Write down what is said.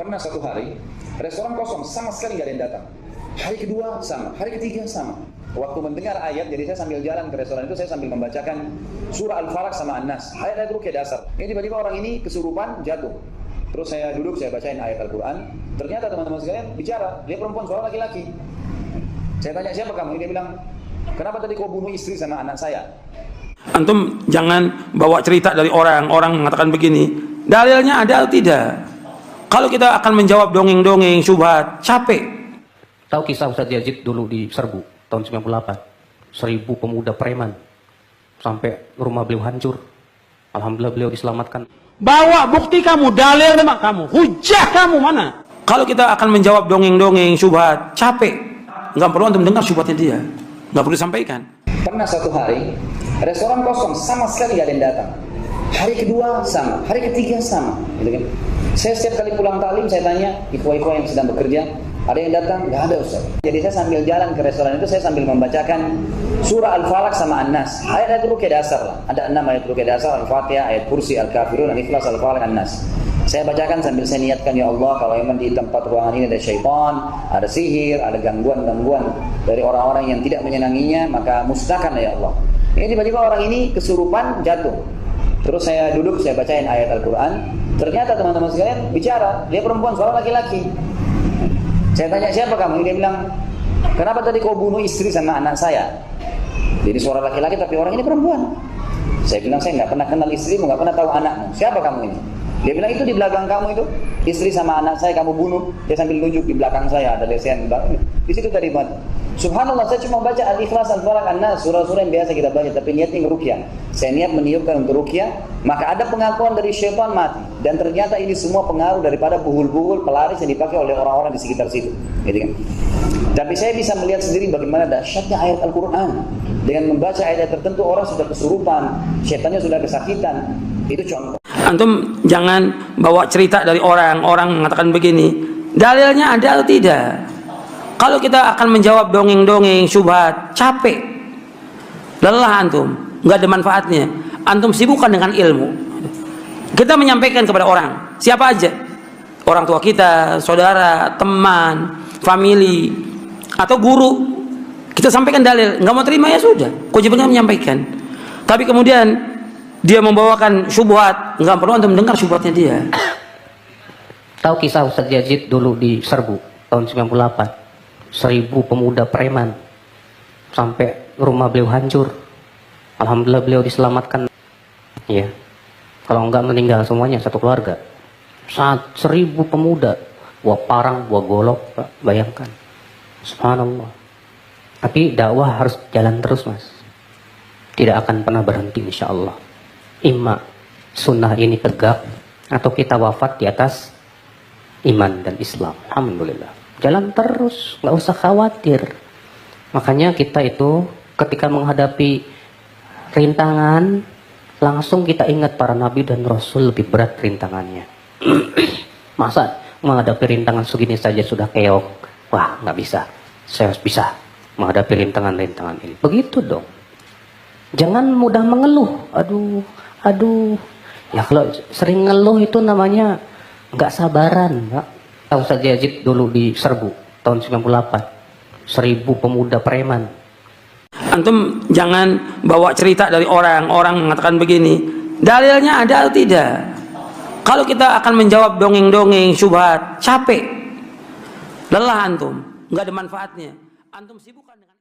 Pernah satu hari, restoran kosong, sama sekali nggak ada yang datang. Hari kedua sama, hari ketiga sama. Waktu mendengar ayat, jadi saya sambil jalan ke restoran itu, saya sambil membacakan surah Al-Falaq sama An-Nas. Ayat-ayat ruqyah dasar. Ini tiba-tiba orang ini kesurupan, jatuh. Terus saya duduk, saya bacain ayat Al-Quran. Ternyata teman-teman sekalian bicara, dia perempuan, suara laki-laki. Saya tanya, siapa kamu? Dia bilang, kenapa tadi kau bunuh istri sama anak saya? Antum jangan bawa cerita dari orang mengatakan begini, dalilnya ada atau tidak. Kalau kita akan menjawab dongeng-dongeng syubhat, capek. Tahu kisah Ustaz Yazid dulu di Serbu tahun 98, 1000 pemuda preman sampai rumah beliau hancur. Alhamdulillah beliau diselamatkan. Bawa bukti kamu, dalil kamu, hujah kamu mana? Kalau kita akan menjawab dongeng-dongeng syubhat, capek. Nggak perlu antum dengar syubhatnya dia, nggak perlu disampaikan. Pernah satu hari, restoran kosong, sama sekali nggak ada yang datang. Hari kedua sama, hari ketiga sama, gitu kan? Saya setiap kali pulang taklim, saya tanya ikhwah-ikhwah yang sedang bekerja, ada yang datang? Nggak ada, Ustaz. Jadi saya sambil jalan ke restoran itu, saya sambil membacakan surah Al-Falaq sama An-Nas. Ayat-ayat ruqyah dasar lah. Ada 6 ayat ruqyah dasar, Al-Fatihah, ayat Kursi, Al-Kafirun, Al-Ikhlas, Al-Falaq, An-Nas. Saya bacakan sambil saya niatkan, ya Allah, kalau memang di tempat ruangan ini ada syaitan, ada sihir, ada gangguan-gangguan dari orang-orang yang tidak menyenanginya, maka musnahkan ya Allah. Ini tiba-tiba orang ini kesurupan, jatuh. Terus saya duduk, saya bacain ayat Al-Quran. Ternyata teman-teman sekalian bicara, dia perempuan, suara laki-laki. Saya tanya, siapa kamu? Dia bilang, kenapa tadi kau bunuh istri sama anak saya? Jadi suara laki-laki tapi orang ini perempuan. Saya bilang, saya nggak pernah kenal istrimu, nggak pernah tahu anakmu. Siapa kamu ini? Dia bilang, itu di belakang kamu itu, istri sama anak saya kamu bunuh. Dia sambil nunjuk di belakang saya, ada lesehan di belakang. Di situ tadi mati. Subhanallah, saya cuma baca Al-Ikhlas, Al-Falaq, An-Nas, surah-surah yang biasa kita baca, tapi niatnya ngeruqyah. Saya niat meniupkan untuk ruqyah, maka ada pengakuan dari syaitan mati. Dan ternyata ini semua pengaruh daripada buhul-buhul pelaris yang dipakai oleh orang-orang di sekitar situ. Gitu kan? Tapi saya bisa melihat sendiri bagaimana dahsyatnya ayat Al-Quran. Dengan membaca ayat tertentu orang sudah kesurupan, syaitannya sudah kesakitan. Itu contoh. Antum jangan bawa cerita dari orang mengatakan begini, dalilnya ada atau tidak. Kalau kita akan menjawab dongeng-dongeng syubhat, capek, lelah antum, nggak ada manfaatnya. Antum sibukkan dengan ilmu. Kita menyampaikan kepada orang, siapa aja, orang tua kita, saudara, teman, family, atau guru, kita sampaikan dalil. Nggak mau terima ya sudah, kewajibannya menyampaikan. Tapi kemudian dia membawakan syubhat, nggak perlu antum dengar syubhatnya dia. Tahu kisah Ustaz Yazid dulu di Serbu tahun 98, 1000 pemuda preman sampai rumah beliau hancur. Alhamdulillah beliau diselamatkan. Ya, kalau enggak meninggal semuanya satu keluarga. 1000 pemuda, buah parang, buah golok, Pak. Bayangkan. Subhanallah. Tapi dakwah harus jalan terus, Mas. Tidak akan pernah berhenti insya Allah. Imma sunnah ini tegak, atau kita wafat di atas iman dan Islam. Alhamdulillah. Jalan terus, nggak usah khawatir. Makanya kita itu ketika menghadapi rintangan, langsung kita ingat para nabi dan rasul lebih berat rintangannya. Masa menghadapi rintangan segini saja sudah keok? Wah, nggak bisa. Saya harus bisa menghadapi rintangan-rintangan ini. Begitu dong. Jangan mudah mengeluh. Aduh. Ya kalau sering ngeluh itu namanya nggak sabaran, Pak. Ustaz Yazid dulu di Serbu tahun 98, 1000 pemuda preman. Antum jangan bawa cerita dari orang mengatakan begini, dalilnya ada atau tidak. Kalau kita akan menjawab dongeng-dongeng syubhat, capek, lelah antum, nggak ada manfaatnya. Antum sibukkan dengan